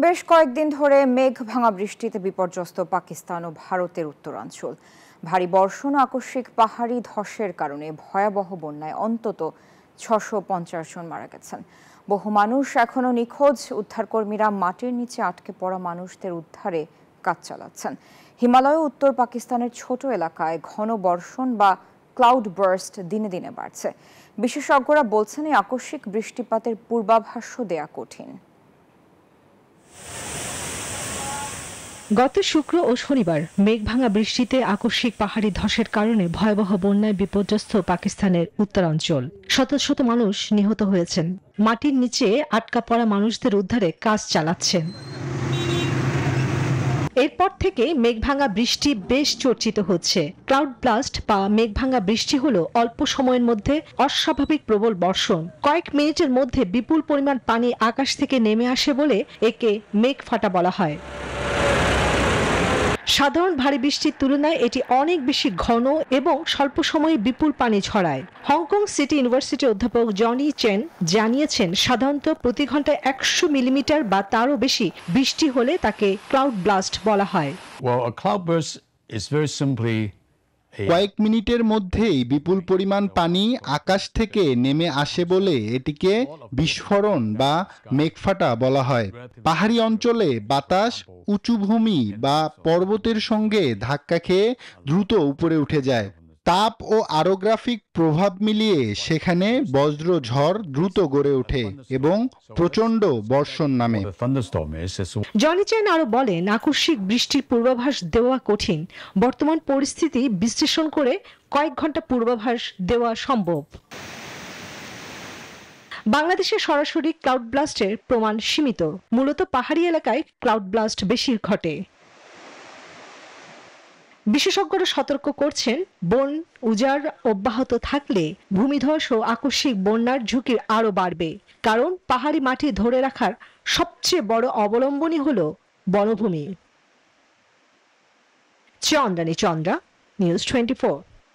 বেশ কয়েকদিন ধরে মেঘ ভাঙা বৃষ্টিতে বিপর্যস্ত পাকিস্তান ও ভারতের উত্তরাঞ্চল। ভারী বর্ষণ ও আকস্মিক পাহাড়ি ধসের কারণে ভয়াবহ বন্যায় অন্তত 650 জন মারা গেছেন। বহু মানুষ এখনো নিখোঁজ। উদ্ধারকর্মীরা মাটির নিচে আটকে পড়া মানুষদের উদ্ধারে কাজ চালাচ্ছেন। হিমালয় ও উত্তর পাকিস্তানের ছোট এলাকায় ঘন বর্ষণ বা ক্লাউড বার্স্ট দিনে দিনে বাড়ছে। বিশেষজ্ঞরা বলছেন এই আকস্মিক বৃষ্টিপাতের পূর্বাভাসও দেয়া কঠিন। গত শুক্র ও শনিবার মেঘভাঙা বৃষ্টিতে আকস্মিক পাহাড়ি ধসের কারণে ভয়াবহ বন্যায় বিপর্যস্ত পাকিস্তানের উত্তরাঞ্চল। শত শত মানুষ নিহত হয়েছেন। মাটির নিচে আটকা পড়া মানুষদের উদ্ধারে কাজ চালাচ্ছেন। এরপর থেকে মেঘভাঙা বৃষ্টি বেশ চর্চিত হচ্ছে। ক্লাউড ব্লাস্ট বা মেঘভাঙা বৃষ্টি হলো অল্প সময়ের মধ্যে অস্বাভাবিক প্রবল বর্ষণ। কয়েক মিনিটের মধ্যে বিপুল পরিমাণ পানি আকাশ থেকে নেমে আসে বলে একে মেঘ ফাটা বলা হয়। সাধারণ ভারী বৃষ্টির তুলনায় এটি অনেক বেশি ঘন এবং স্বল্প সময়ে বিপুল পানি ছড়ায়। হংকং সিটি ইউনিভার্সিটির অধ্যাপক জনি চেন জানিয়েছেন, সাধারণত প্রতি ঘন্টায় 100 মিলিমিটার বা তারও বেশি বৃষ্টি হলে তাকে ক্লাউড ব্লাস্ট বলা হয়। কয়েক মিনিটের মধ্যেই বিপুল পরিমাণ পানি আকাশ থেকে নেমে আসে বলে এটিকে বিস্ফোরণ বা মেঘফাটা বলা হয়। পাহাড়ি অঞ্চলে বাতাস উঁচু ভূমি বা পর্বতের সঙ্গে ধাক্কা খেয়ে দ্রুত উপরে উঠে যায়। তাপ ও অরোগ্রাফিক প্রভাব মিলিয়ে সেখানে বজ্র ঝড় দ্রুত গড়ে ওঠে এবং প্রচণ্ড বর্ষণ নামে। জনি চেন আরো বলেন, আকস্মিক বৃষ্টির পূর্বাভাস দেওয়া কঠিন। বর্তমান পরিস্থিতি বিশ্লেষণ করে কয়েক ঘন্টা পূর্বাভাস দেওয়া সম্ভব। বাংলাদেশে সরাসরি ক্লাউড ব্লাস্টের প্রমাণ সীমিত। মূলত পাহাড়ি এলাকায় ক্লাউড ব্লাস্ট বেশি ঘটে। বিশেষজ্ঞরা সতর্ক করছেন, বন উজাড় অব্যাহত থাকলে ভূমিধস ও আকস্মিক বন্যার ঝুঁকি আরো বাড়বে। কারণ পাহাড়ি মাটি ধরে রাখার সবচেয়ে বড় অবলম্বনই হলো বনভূমি। চন্দ্রানী চন্দ্রা, নিউজ 24।